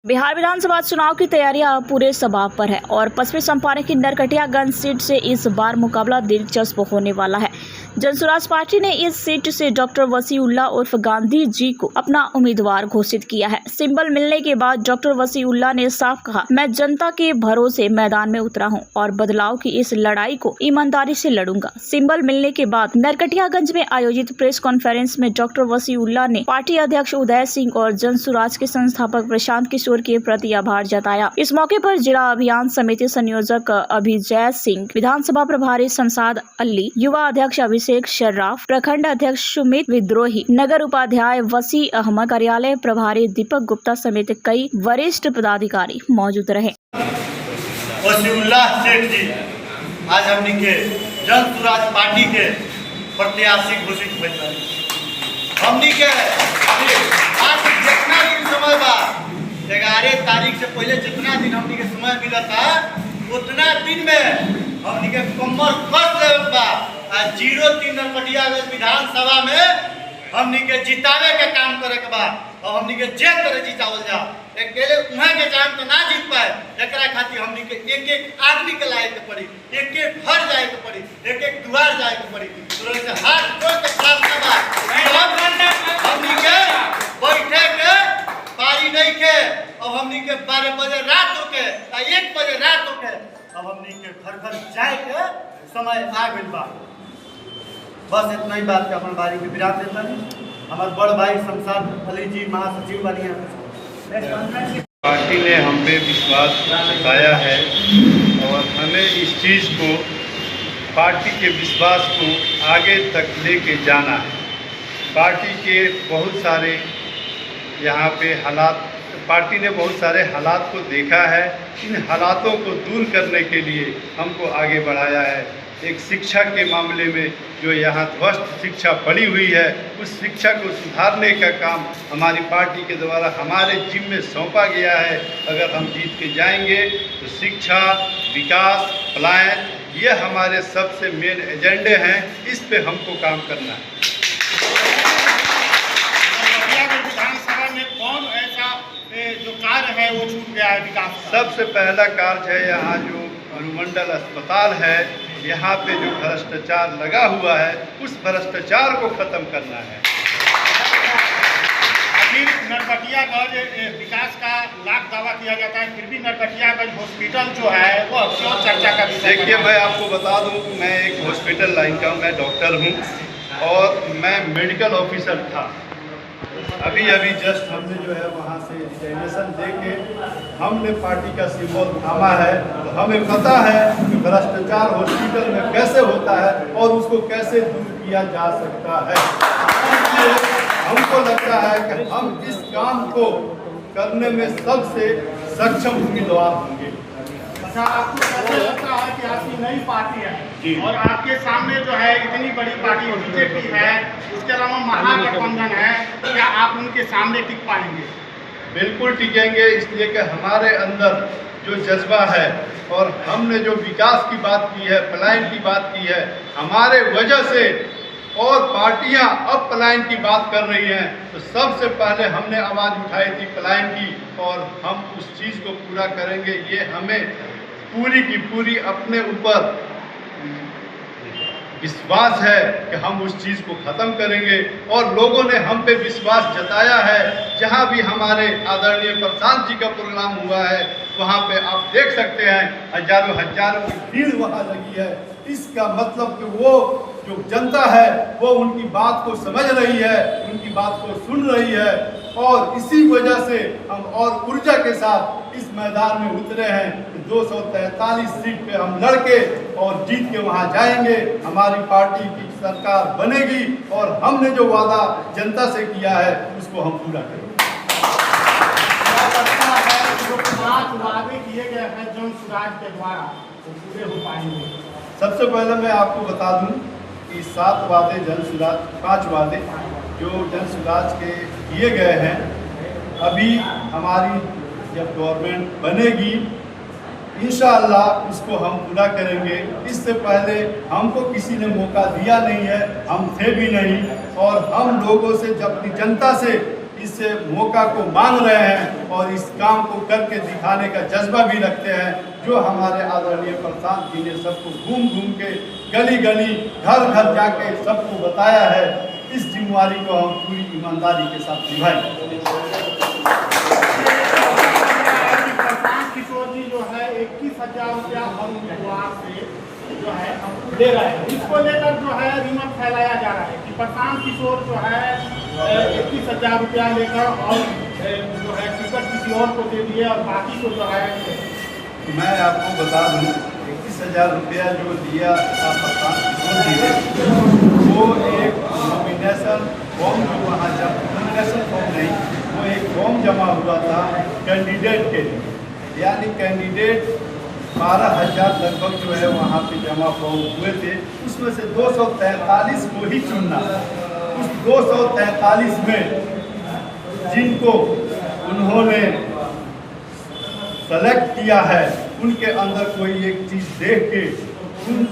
बिहार विधानसभा चुनाव की तैयारियां पूरे सबाब पर है और पश्चिमी चंपारण की नरकटियागंज सीट से इस बार मुकाबला दिलचस्प होने वाला है। जनसुराज पार्टी ने इस सीट से डॉक्टर वसीउल्लाह उर्फ गांधी जी को अपना उम्मीदवार घोषित किया है। सिंबल मिलने के बाद डॉक्टर वसीउल्लाह ने साफ कहा, मैं जनता के भरोसे मैदान में उतरा हूं और बदलाव की इस लड़ाई को ईमानदारी से लड़ूंगा। सिंबल मिलने के बाद नरकटियागंज में आयोजित प्रेस कॉन्फ्रेंस में डॉक्टर वसीउल्लाह ने पार्टी अध्यक्ष उदय सिंह और जनसुराज के संस्थापक प्रशांत किशोर के प्रति आभार जताया। इस मौके पर जिला अभियान समिति संयोजक अभिजय सिंह, विधानसभा प्रभारी शमशाद अली, युवा अध्यक्ष अभिषेक शर्राफ, प्रखंड अध्यक्ष सुमित विद्रोही, नगर उपाध्याय वसी अहमद, कार्यालय प्रभारी दीपक गुप्ता समेत कई वरिष्ठ पदाधिकारी मौजूद रहे। वसीउल्लाह सेठ जी आज हमनी के जनसुराज पार्टी के प्रत्याशी घोषित भइल। हमनी के आज जितना दिन समय बा 11 तारीख से पहले जितना दिन हमनी के समय मिला था उतना दिन में हमनी के कमर कस लेवल बा। आज 03 नरकटियागंज विधानसभा में हमनी के जितावे के काम करे के बा और हमनी के जे तरह जितावल जा। अकेले उहाँ के जान तो ना जीत पाए, एकरा खातिर हमनी के एक आदमी के लाए के पड़ी, एक घर जाए के पड़ी, एक द्वार जाए के पड़ी। तो से हाथ जोड़ के प्रार्थना बा हमनी के बैठे के पारी नहीं के। अब हमनी के 12 बजे रात होके 1 बजे रात होके अब हमनी के घर जाए के समय आ गइल बा। बस इतना ही बात के अपन बारी में विराम देता नहीं। हमारे बड़ भाई शमशाद अली जी महासचिव वाली हैं। पार्टी ने हम पे विश्वास जताया है और हमें इस चीज़ को, पार्टी के विश्वास को आगे तक लेके जाना है। पार्टी के बहुत सारे यहाँ पे हालात, पार्टी ने बहुत सारे हालात को देखा है। इन हालातों को दूर करने के लिए हमको आगे बढ़ाया है। एक शिक्षा के मामले में जो यहाँ ध्वस्त शिक्षा पड़ी हुई है, उस शिक्षा को सुधारने का काम हमारी पार्टी के द्वारा हमारे जिम्मे सौंपा गया है। अगर हम जीत के जाएंगे तो शिक्षा, विकास, पलायन, ये हमारे सबसे मेन एजेंडे हैं। इस पे हमको काम करना है। विधानसभा में कौन ऐसा जो कार्य है वो छूट गया है विकास? सबसे पहला कार्य है यहाँ जो अनुमंडल अस्पताल है, यहाँ पे जो भ्रष्टाचार लगा हुआ है, उस भ्रष्टाचार को खत्म करना है। अभी नरकटियागंज विकास का लाख दावा किया जाता है, फिर भी नरकटियागंज हॉस्पिटल जो है वो क्यों चर्चा का विषय? देखिए, मैं आपको बता दूं कि मैं एक हॉस्पिटल लाइन का मैं डॉक्टर हूं और मैं मेडिकल ऑफिसर था। अभी जस्ट हमने जो है वहाँ से रिजाइनेशन दे के हमने पार्टी का सिंबल थामा है। तो हमें पता है कि भ्रष्टाचार हॉस्पिटल में कैसे होता है और उसको कैसे दूर किया जा सकता है। इसलिए हमको लगता है कि हम इस काम को करने में सबसे सक्षम उम्मीदवार होंगे। अच्छा, आपको कैसे लगता है कि आपकी नई पार्टी है और आपके सामने जो है इतनी बड़ी पार्टी बीजेपी है, उसके अलावा महागठबंधन है, क्या आप उनके सामने टिक पाएंगे? बिल्कुल टिकेंगे, इसलिए कि हमारे अंदर जो जज्बा है और हमने जो विकास की बात की है, पलायन की बात की है, हमारे वजह से और पार्टियां अब पलायन की बात कर रही हैं, तो सबसे पहले हमने आवाज़ उठाई थी पलायन की और हम उस चीज़ को पूरा करेंगे। ये हमें पूरी की पूरी अपने ऊपर विश्वास है कि हम उस चीज़ को ख़त्म करेंगे और लोगों ने हम पे विश्वास जताया है। जहां भी हमारे आदरणीय प्रशांत जी का प्रोग्राम हुआ है, वहां पे आप देख सकते हैं हजारों की भीड़ वहां लगी है। इसका मतलब कि वो जो जनता है वो उनकी बात को समझ रही है, उनकी बात को सुन रही है और इसी वजह से हम और ऊर्जा के साथ इस मैदान में उतरे हैं। 243 सीट पे हम लड़के और जीत के वहां जाएंगे। हमारी पार्टी की सरकार बनेगी और हमने जो वादा जनता से किया है उसको हम पूरा करेंगे। जो 5 वादे किए गए हैं जनसुराज के द्वारा वो पूरे हो पाएंगे? सबसे पहले मैं आपको बता दूं कि 7 वादे जनसुराज, 5 वादे जो जनसुराज के किए गए हैं, अभी हमारी जब गवर्नमेंट बनेगी इंशाअल्लाह उसको हम पूरा करेंगे। इससे पहले हमको किसी ने मौका दिया नहीं है, हम थे भी नहीं और हम लोगों से, जब अपनी जनता से इस मौका को मांग रहे हैं और इस काम को करके दिखाने का जज्बा भी रखते हैं, जो हमारे आदरणीय प्रशांत जी ने सबको घूम घूम के गली गली घर घर जाके सबको बताया है। इस जिम्मेवारी को हम पूरी ईमानदारी के साथ निभाएंगे। प्रशांत किशोर जी जो है 21,000 रुपया हम परिवार से जो है दे रहे हैं, इसको लेकर जो है रिमट फैलाया जा रहा है कि प्रशांत किशोर जो है 21,000 रुपया लेकर और जो है टिकट किसी और को दे दिए और बाकी को जो है। मैं आपको बता दूं 21,000 रुपया जो दिया था प्रशांत किशोर जी ने, वो एक नॉमिनेशन फॉर्म जो वहाँ नॉमिनेशन फॉर्म नहीं, वो एक फॉर्म जमा हुआ था कैंडिडेट के लिए, यानी कैंडिडेट 12,000 लगभग जो है वहाँ पे जमा फॉर्म हुए थे। उसमें से 243 को ही चुनना। उस 243 में जिनको उन्होंने सेलेक्ट किया है, उनके अंदर कोई एक चीज़ देख के उन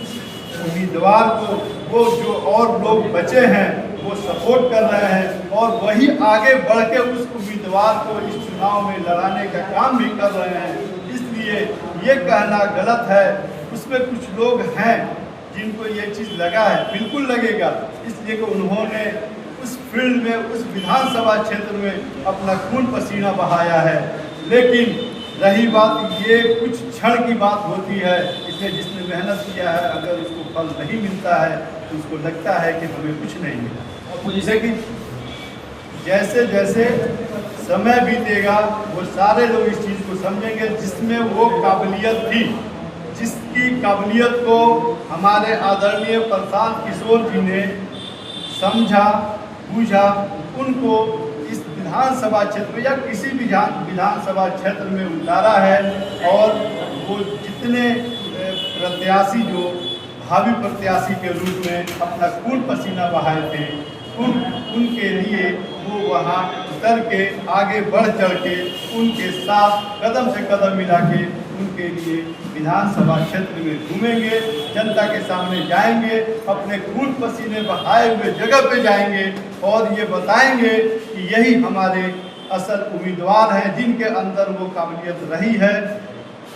उम्मीदवार को वो जो और लोग बचे हैं वो सपोर्ट कर रहे हैं और वही आगे बढ़ के उस उम्मीदवार को इस चुनाव में लड़ाने का काम भी कर रहे हैं। इसलिए ये कहना गलत है। उसमें कुछ लोग हैं जिनको ये चीज़ लगा है, बिल्कुल लगेगा, इसलिए कि उन्होंने उस फील्ड में, उस विधानसभा क्षेत्र में अपना खून पसीना बहाया है। लेकिन रही बात, ये कुछ क्षण की बात होती है, इसलिए जिसने मेहनत किया है अगर उसको फल नहीं मिलता है तो उसको लगता है कि हमें कुछ नहीं मिला। जैसे कि जैसे जैसे समय बीतेगा वो सारे लोग इस चीज़ को समझेंगे जिसमें वो काबिलियत थी, जिसकी काबिलियत को हमारे आदरणीय प्रशांत किशोर जी ने समझा, बूझा, उनको इस विधानसभा क्षेत्र में या किसी भी विधानसभा क्षेत्र में उतारा है। और वो जितने प्रत्याशी जो भावी प्रत्याशी के रूप में अपना खून पसीना बहाए थे, उनके लिए वो वहाँ उतर के आगे बढ़ चढ़ के उनके साथ कदम से कदम मिला के उनके लिए विधानसभा क्षेत्र में घूमेंगे, जनता के सामने जाएंगे, अपने खून पसीने बहाए हुए जगह पे जाएंगे और ये बताएंगे कि यही हमारे असल उम्मीदवार हैं जिनके अंदर वो काबिलियत रही है।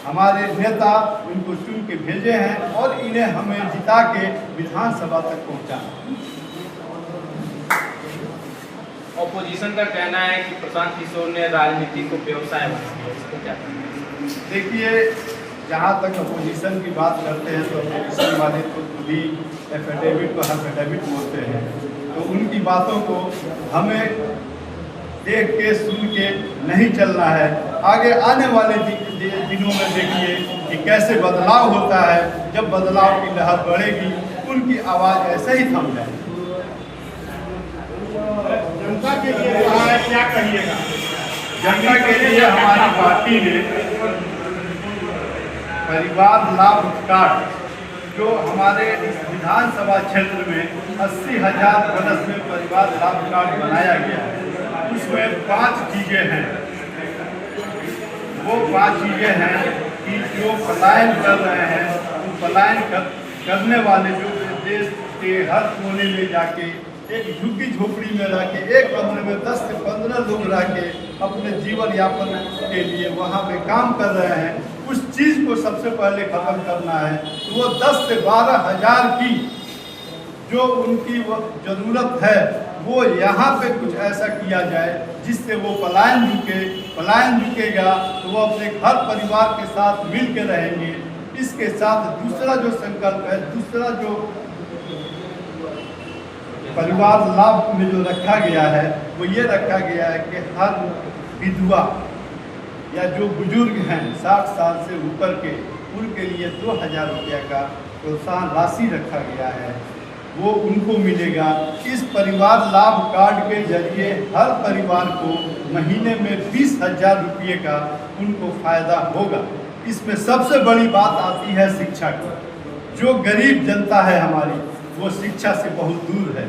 हमारे नेता इनको चुन के भेजे हैं और इन्हें हमें जिता के विधानसभा तक पहुँचाना। ऑपोजिशन का कहना है कि प्रशांत किशोर ने राजनीति को व्यवसाय बना दिया, इसको क्या कहना है? देखिए, जहाँ तक अपोजिशन की बात करते हैं तो अपोजिशन वाले तो खुद ही एफिडेविट को एफिडेविट बोलते हैं, तो उनकी बातों को हमें देख के सुन के नहीं चलना है। आगे आने वाले दिनों में देखिए कि कैसे बदलाव होता है। जब बदलाव की लहर बढ़ेगी उनकी आवाज़ ऐसे ही थम जाएगी। जनता के लिए क्या कहिएगा? जनता के लिए हमारी पार्टी ने परिवार लाभ कार्ड जो हमारे इस विधानसभा क्षेत्र में 80,000 बरस में परिवार लाभ कार्ड बनाया गया है, उसमें 5 चीज़ें हैं। वो 5 चीज़ें हैं कि जो पलायन कर रहे हैं, उन पलायन करने वाले जो देश के हर कोने में जाके एक झुग्गी झोपड़ी में रह के, एक कमरे में 10 से 15 लोग रह के अपने जीवन यापन के लिए वहाँ पे काम कर रहे हैं, उस चीज़ को सबसे पहले ख़त्म करना है। तो वो 10 से 12,000 की जो उनकी ज़रूरत है वो यहाँ पे कुछ ऐसा किया जाए जिससे वो पलायन रुकेगा तो वो अपने घर परिवार के साथ मिल के रहेंगे। इसके साथ दूसरा जो संकल्प है, दूसरा जो परिवार लाभ में जो रखा गया है वो ये रखा गया है कि हर विधवा या जो बुजुर्ग हैं 60 साल से ऊपर के, उनके लिए 2,000 रुपये का प्रोत्साहन राशि रखा गया है, वो उनको मिलेगा। इस परिवार लाभ कार्ड के जरिए हर परिवार को महीने में 20,000 रुपये का उनको फ़ायदा होगा। इसमें सबसे बड़ी बात आती है शिक्षा की। जो गरीब जनता है हमारी, वो शिक्षा से बहुत दूर है।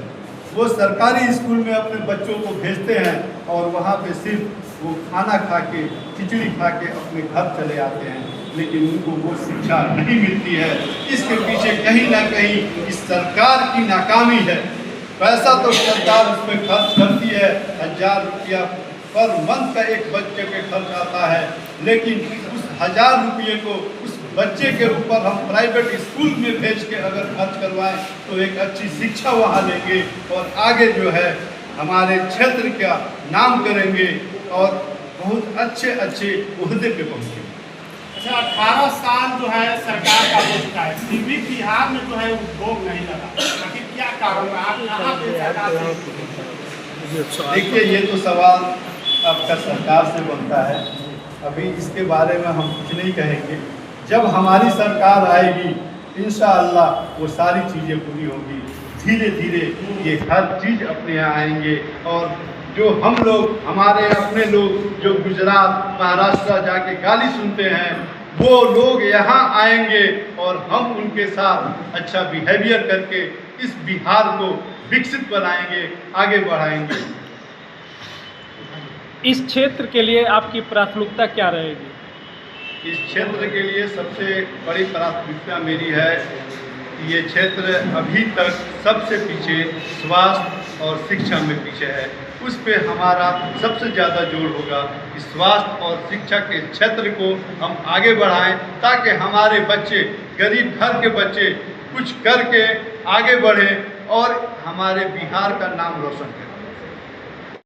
वो सरकारी स्कूल में अपने बच्चों को भेजते हैं और वहाँ पे सिर्फ वो खाना खा के, खिचड़ी खा के अपने घर चले आते हैं, लेकिन उनको वो शिक्षा नहीं मिलती है। इसके पीछे कहीं ना कहीं इस सरकार की नाकामी है। पैसा तो सरकार उसमें खर्च करती है, 1000 रुपया पर मंथ का एक बच्चे पे खर्च आता है, लेकिन उस 1000 रुपये को उस बच्चे के ऊपर हम प्राइवेट स्कूल में भेज के अगर खर्च करवाएं तो एक अच्छी शिक्षा वहाँ लेंगे और आगे जो है हमारे क्षेत्र का नाम करेंगे और बहुत अच्छे अच्छे ओहदे पे पहुँचेंगे। अच्छा, 18 साल जो है सरकार का हो चुका है, फिर भी बिहार में जो है उद्योग नहीं लगा, आखिर क्या कारण है? आप यहाँ पे सरकार से देखिए, ये तो सवाल आपका सरकार से बनता है, अभी इसके बारे में हम कुछ नहीं कहेंगे। जब हमारी सरकार आएगी इंशाअल्लाह वो सारी चीज़ें पूरी होगी, धीरे धीरे ये हर चीज़ अपने यहाँ आएंगे और जो हम लोग हमारे अपने लोग जो गुजरात महाराष्ट्र जाके गाली सुनते हैं वो लोग यहाँ आएंगे और हम उनके साथ अच्छा बिहेवियर करके इस बिहार को विकसित बनाएंगे, आगे बढ़ाएंगे। इस क्षेत्र के लिए आपकी प्राथमिकता क्या रहेगी? इस क्षेत्र के लिए सबसे बड़ी प्राथमिकता मेरी है कि ये क्षेत्र अभी तक सबसे पीछे स्वास्थ्य और शिक्षा में पीछे है, उस पे हमारा सबसे ज़्यादा जोर होगा कि स्वास्थ्य और शिक्षा के क्षेत्र को हम आगे बढ़ाएं ताकि हमारे बच्चे, गरीब घर के बच्चे कुछ करके आगे बढ़ें और हमारे बिहार का नाम रोशन करें।